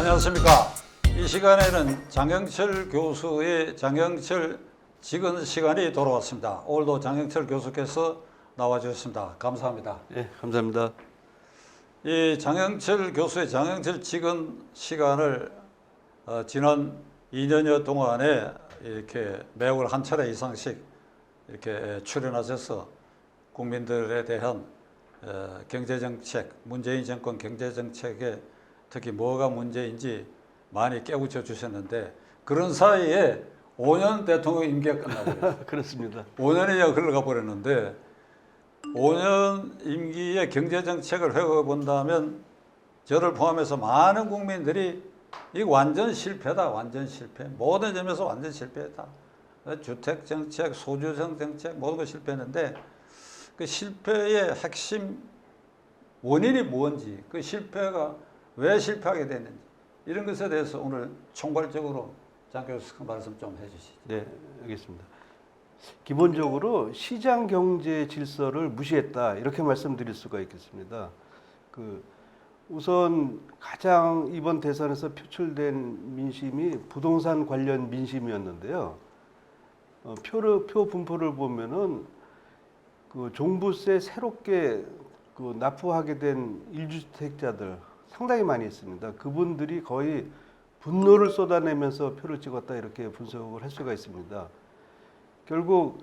안녕하십니까. 이 시간에는 장영철 교수의 장영철 직원 시간이 돌아왔습니다. 오늘도 장영철 교수께서 나와주셨습니다. 감사합니다. 네, 감사합니다. 이 장영철 교수의 장영철 직원 시간을 지난 2년여 동안에 이렇게 매월 한 차례 이상씩 이렇게 출연하셔서 국민들에 대한 경제정책, 문재인 정권 경제정책에 특히 뭐가 문제인지 많이 깨우쳐 주셨는데 그런 사이에 5년 대통령 임기가 끝나버렸어요. 그렇습니다. 5년이나 흘러가 버렸는데 5년 임기의 경제정책을 회고해 본다면 저를 포함해서 많은 국민들이 이거 완전 실패다, 완전 실패. 모든 점에서 완전 실패다. 주택정책, 소주성 정책 모든 거 실패했는데 그 실패의 핵심 원인이 뭔지, 그 실패가 왜 실패하게 됐는지 이런 것에 대해서 오늘 총괄적으로 장 교수 말씀 좀 해주시죠. 네, 알겠습니다. 기본적으로 시장 경제 질서를 무시했다 이렇게 말씀드릴 수가 있겠습니다. 우선 가장 이번 대선에서 표출된 민심이 부동산 관련 민심이었는데요. 표 분포를 보면은 종부세 새롭게 납부하게 된 1주택자들 상당히 많이 있습니다. 그분들이 거의 분노를 쏟아내면서 표를 찍었다 이렇게 분석을 할 수가 있습니다. 결국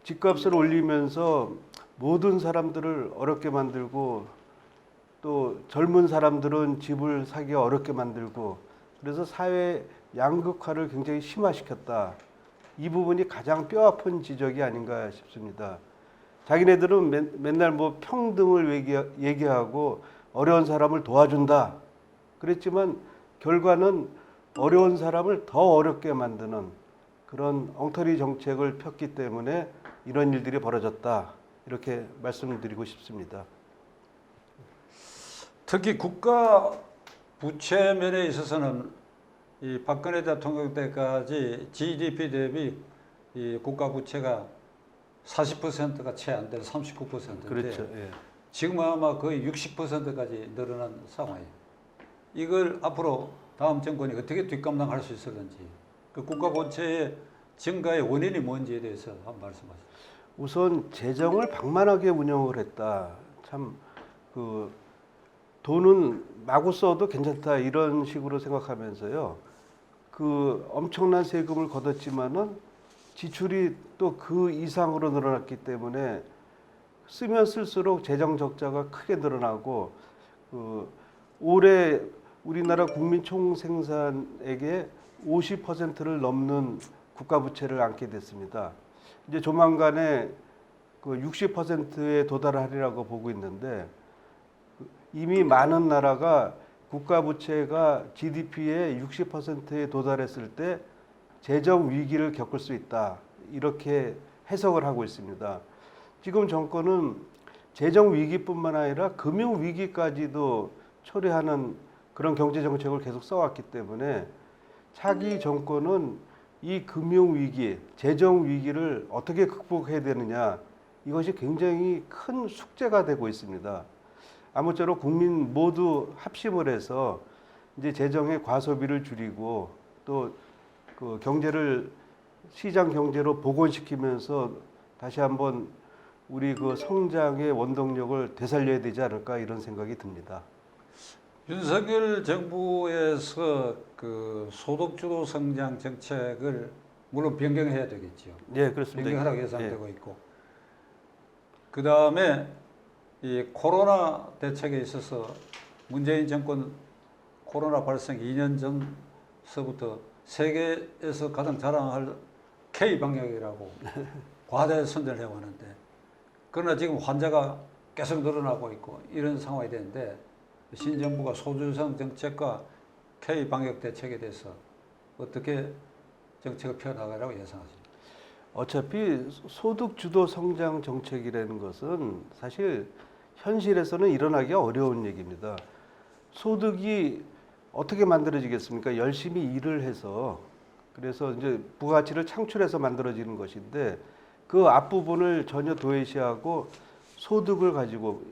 집값을 올리면서 모든 사람들을 어렵게 만들고 또 젊은 사람들은 집을 사기가 어렵게 만들고 그래서 사회 양극화를 굉장히 심화시켰다. 이 부분이 가장 뼈아픈 지적이 아닌가 싶습니다. 자기네들은 맨날 뭐 평등을 얘기하고 어려운 사람을 도와준다. 그랬지만 결과는 어려운 사람을 더 어렵게 만드는 그런 엉터리 정책을 폈기 때문에 이런 일들이 벌어졌다. 이렇게 말씀을 드리고 싶습니다. 특히 국가 부채 면에 있어서는 이 박근혜 대통령 때까지 GDP 대비 이 국가 부채가 40%가 채 안 되는 39%인데 그렇죠. 예. 지금 아마 거의 60%까지 늘어난 상황이에요. 이걸 앞으로 다음 정권이 어떻게 뒷감당할 수 있을는지 그 국가 부채의 증가의 원인이 뭔지에 대해서 한번 말씀하세요. 우선 재정을 방만하게 운영을 했다. 참 돈은 마구 써도 괜찮다 이런 식으로 생각하면서요. 엄청난 세금을 걷었지만은 지출이 또 그 이상으로 늘어났기 때문에 쓰면 쓸수록 재정 적자가 크게 늘어나고 올해 우리나라 국민 총생산액의 50%를 넘는 국가 부채를 안게 됐습니다. 이제 조만간에 60%에 도달하리라고 보고 있는데 이미 많은 나라가 국가 부채가 GDP의 60%에 도달했을 때 재정 위기를 겪을 수 있다. 이렇게 해석을 하고 있습니다. 지금 정권은 재정 위기뿐만 아니라 금융 위기까지도 초래하는 그런 경제 정책을 계속 써왔기 때문에 차기 정권은 이 금융 위기, 재정 위기를 어떻게 극복해야 되느냐 이것이 굉장히 큰 숙제가 되고 있습니다. 아무쪼록 국민 모두 합심을 해서 이제 재정의 과소비를 줄이고 또 경제를 시장 경제로 복원시키면서 다시 한번 우리 성장의 원동력을 되살려야 되지 않을까 이런 생각이 듭니다. 윤석열 정부에서 소득주도 성장 정책을 물론 변경해야 되겠죠. 네, 그렇습니다. 변경하라고 예상되고 있고, 그 다음에 이 코로나 대책에 있어서 문재인 정권 코로나 발생 2년 전서부터 세계에서 가장 자랑할 K 방역이라고 과대 선전을 해왔는데, 그러나 지금 환자가 계속 늘어나고 있고 이런 상황이 되는데 신정부가 소주성 정책과 K 방역 대책에 대해서 어떻게 정책을 펴나가라고 예상하십니까? 어차피 소득 주도 성장 정책이라는 것은 사실 현실에서는 일어나기가 어려운 얘기입니다. 소득이 어떻게 만들어지겠습니까? 열심히 일을 해서 그래서 이제 부가가치를 창출해서 만들어지는 것인데 그 앞부분을 전혀 도외시하고 소득을 가지고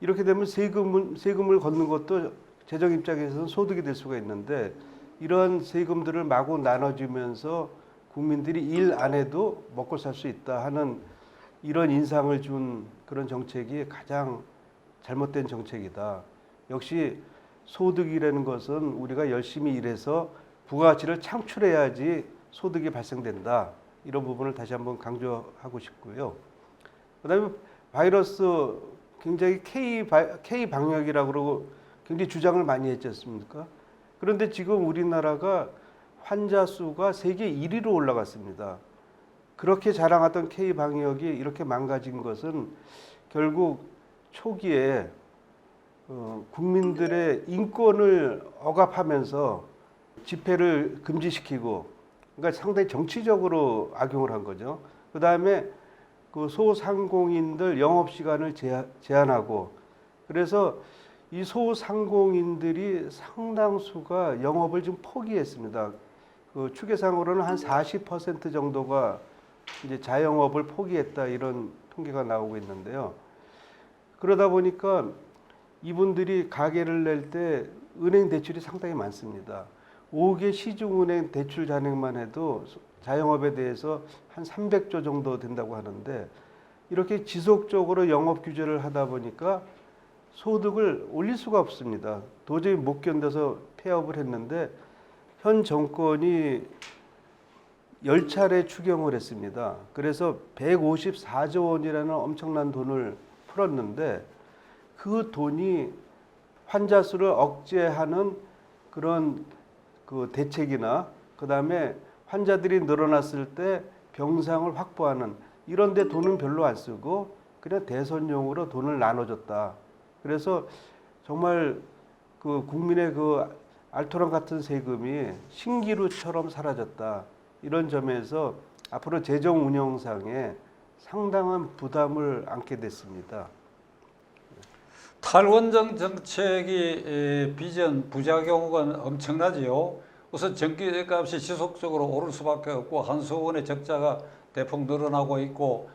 이렇게 되면 세금을 걷는 것도 재정 입장에서는 소득이 될 수가 있는데 이런 세금들을 마구 나눠주면서 국민들이 일 안 해도 먹고 살 수 있다 하는 이런 인상을 준 그런 정책이 가장 잘못된 정책이다. 역시 소득이라는 것은 우리가 열심히 일해서 부가가치를 창출해야지 소득이 발생된다. 이런 부분을 다시 한번 강조하고 싶고요. 그다음에 바이러스 굉장히 K 방역이라고 그러고 굉장히 주장을 많이 했지 않습니까? 그런데 지금 우리나라가 환자 수가 세계 1위로 올라갔습니다. 그렇게 자랑하던 K 방역이 이렇게 망가진 것은 결국 초기에 국민들의 인권을 억압하면서 집회를 금지시키고, 그러니까 상당히 정치적으로 악용을 한 거죠. 그 다음에 그 소상공인들 영업 시간을 제한하고, 그래서 이 소상공인들이 상당수가 영업을 좀 포기했습니다. 그 추계상으로는 한 40% 정도가 이제 자영업을 포기했다, 이런 통계가 나오고 있는데요. 그러다 보니까 이분들이 가게를 낼 때 은행 대출이 상당히 많습니다. 5개 시중은행 대출 잔액만 해도 자영업에 대해서 한 300조 정도 된다고 하는데, 이렇게 지속적으로 영업 규제를 하다 보니까 소득을 올릴 수가 없습니다. 도저히 못 견뎌서 폐업을 했는데 현 정권이 10차례 추경을 했습니다. 그래서 154조 원이라는 엄청난 돈을 풀었는데 그 돈이 환자 수를 억제하는 그런 그 대책이나, 그다음에 환자들이 늘어났을 때 병상을 확보하는 이런 데 돈은 별로 안 쓰고 그냥 대선용으로 돈을 나눠줬다. 그래서 정말 그 국민의 그 알토란 같은 세금이 신기루처럼 사라졌다. 이런 점에서 앞으로 재정 운영상에 상당한 부담을 안게 됐습니다. 탈원전 정책이 빚은 부작용은 엄청나지요. 우선 전기값이 지속적으로 오를 수밖에 없고 한수원의 적자가 대폭 늘어나고 있고,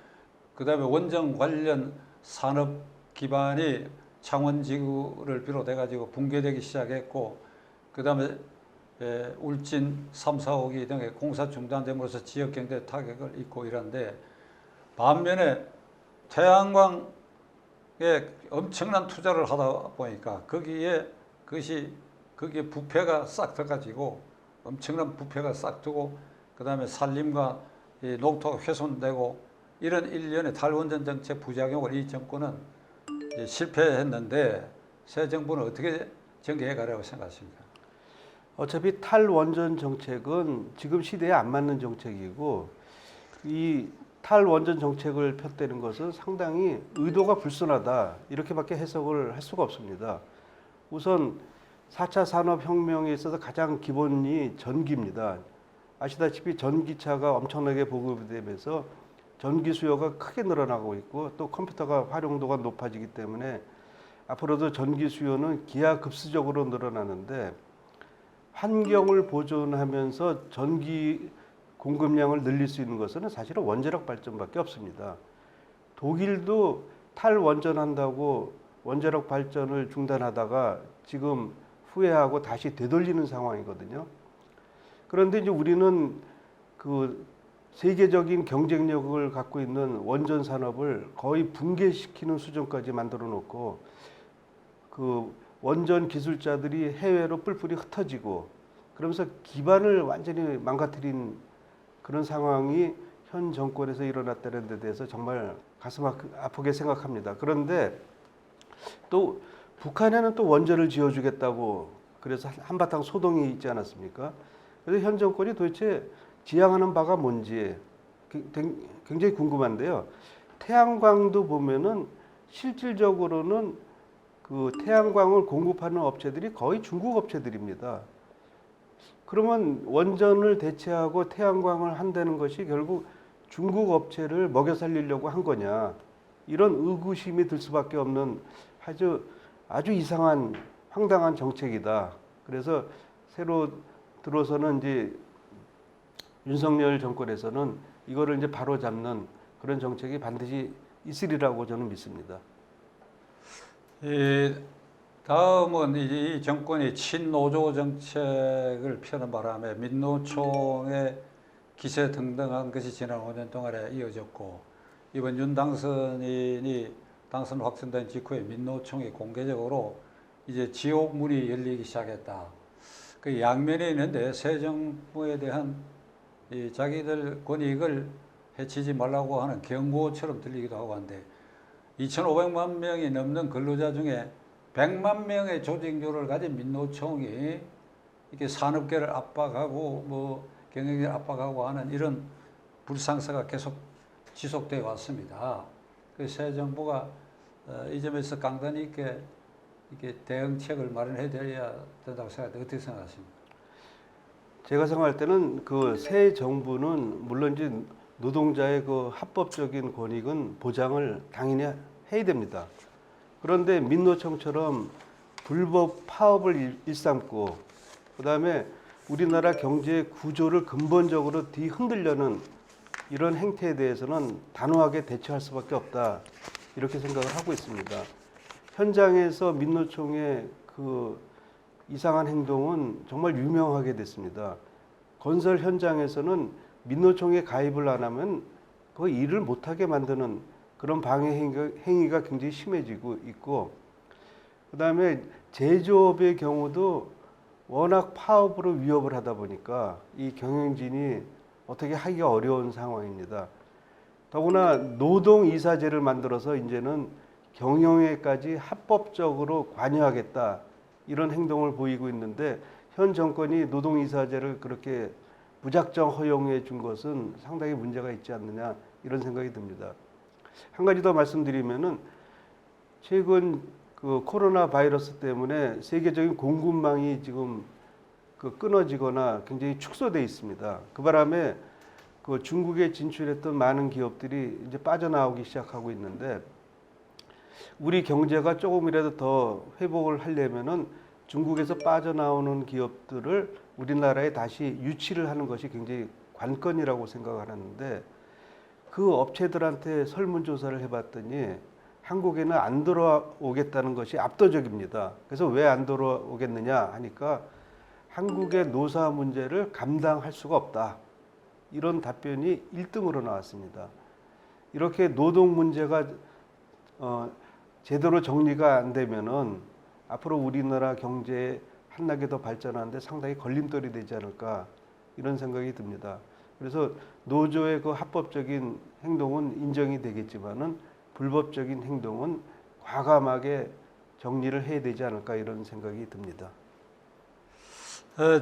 그다음에 원전 관련 산업 기반이 창원지구를 비롯해 가지고 붕괴되기 시작했고, 그다음에 울진 3, 4호기 등의 공사 중단됨으로써 지역 경제 타격을 입고 이런데, 반면에 태양광에 엄청난 투자를 하다 보니까 거기에 부패가 싹 터가지고 엄청난 부패가 싹 트고, 그다음에 산림과 이 농토가 훼손되고, 이런 일련의 탈원전 정책 부작용을 이 정권은 이제 실패했는데, 새 정부는 어떻게 전개해 가려고 생각하십니까? 어차피 탈원전 정책은 지금 시대에 안 맞는 정책이고, 이 탈원전 정책을 폈다는 것은 상당히 의도가 불순하다, 이렇게밖에 해석을 할 수가 없습니다. 우선 4차 산업혁명에 있어서 가장 기본이 전기입니다. 아시다시피 전기차가 엄청나게 보급되면서 전기 수요가 크게 늘어나고 있고, 또 컴퓨터가 활용도가 높아지기 때문에 앞으로도 전기 수요는 기하급수적으로 늘어나는데, 환경을 보존하면서 전기 공급량을 늘릴 수 있는 것은 사실은 원자력 발전밖에 없습니다. 독일도 탈원전한다고 원자력 발전을 중단하다가 지금 후회하고 다시 되돌리는 상황이거든요. 그런데 이제 우리는 그 세계적인 경쟁력을 갖고 있는 원전 산업을 거의 붕괴시키는 수준까지 만들어 놓고, 그 원전 기술자들이 해외로 뿔뿔이 흩어지고, 그러면서 기반을 완전히 망가뜨린 그런 상황이 현 정권에서 일어났다는 데 대해서 정말 가슴 아프게 생각합니다. 그런데 또 북한에는 또 원전을 지어주겠다고 그래서 한바탕 소동이 있지 않았습니까? 그래서 현 정권이 도대체 지향하는 바가 뭔지 굉장히 궁금한데요. 태양광도 보면은 실질적으로는 그 태양광을 공급하는 업체들이 거의 중국 업체들입니다. 그러면 원전을 대체하고 태양광을 한다는 것이 결국 중국 업체를 먹여 살리려고 한 거냐, 이런 의구심이 들 수밖에 없는 아주 이상한 황당한 정책이다. 그래서 새로 들어서는 이제 윤석열 정권에서는 이거를 이제 바로 잡는 그런 정책이 반드시 있으리라고 저는 믿습니다. 다음은 이 정권이 친노조 정책을 펴는 바람에 민노총의 기세 등등한 것이 지난 5년 동안에 이어졌고, 이번 윤 당선인이 당선 확정된 직후에 민노총이 공개적으로 이제 지옥 문이 열리기 시작했다. 그 양면이 있는데 새 정부에 대한 이 자기들 권익을 해치지 말라고 하는 경고처럼 들리기도 하고 한데, 2,500만 명이 넘는 근로자 중에 100만 명의 조직률을 가진 민노총이 이렇게 산업계를 압박하고 뭐 경영을 압박하고 하는 이런 불상사가 계속 지속되어 왔습니다. 그 새 정부가 이 점에서 강단이 있게 이렇게 대응책을 마련해야 된다고 생각하는데 어떻게 생각하십니까? 제가 생각할 때는 그 새 정부는 물론 이제 노동자의 그 합법적인 권익은 보장을 당연히 해야 됩니다. 그런데 민노총처럼 불법 파업을 일삼고 그다음에 우리나라 경제 구조를 근본적으로 뒤흔들려는 이런 행태에 대해서는 단호하게 대처할 수밖에 없다. 이렇게 생각을 하고 있습니다. 현장에서 민노총의 그 이상한 행동은 정말 유명하게 됐습니다. 건설 현장에서는 민노총에 가입을 안 하면 그 일을 못하게 만드는 그런 방해 행위가 굉장히 심해지고 있고, 그다음에 제조업의 경우도 워낙 파업으로 위협을 하다 보니까 이 경영진이 어떻게 하기가 어려운 상황입니다. 더구나 노동이사제를 만들어서 이제는 경영에까지 합법적으로 관여하겠다 이런 행동을 보이고 있는데, 현 정권이 노동이사제를 그렇게 무작정 허용해 준 것은 상당히 문제가 있지 않느냐 이런 생각이 듭니다. 한 가지 더 말씀드리면은 최근 그 코로나 바이러스 때문에 세계적인 공급망이 지금 그 끊어지거나 굉장히 축소돼 있습니다. 그 바람에 그 중국에 진출했던 많은 기업들이 이제 빠져나오기 시작하고 있는데, 우리 경제가 조금이라도 더 회복을 하려면은 중국에서 빠져나오는 기업들을 우리나라에 다시 유치를 하는 것이 굉장히 관건이라고 생각하는데, 그 업체들한테 설문조사를 해봤더니 한국에는 안 돌아오겠다는 것이 압도적입니다. 그래서 왜 안 돌아오겠느냐 하니까 한국의 노사 문제를 감당할 수가 없다. 이런 답변이 1등으로 나왔습니다. 이렇게 노동 문제가 제대로 정리가 안 되면은 앞으로 우리나라 경제 한나게 더 발전하는데 상당히 걸림돌이 되지 않을까 이런 생각이 듭니다. 그래서 노조의 그 합법적인 행동은 인정이 되겠지만은 불법적인 행동은 과감하게 정리를 해야 되지 않을까 이런 생각이 듭니다.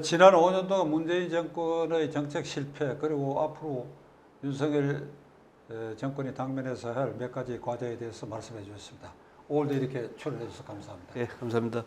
지난 5년 동안 문재인 정권의 정책 실패, 그리고 앞으로 윤석열 정권이 당면해서 할 몇 가지 과제에 대해서 말씀해 주셨습니다. 오늘도 이렇게 출연해 주셔서 감사합니다. 예, 감사합니다.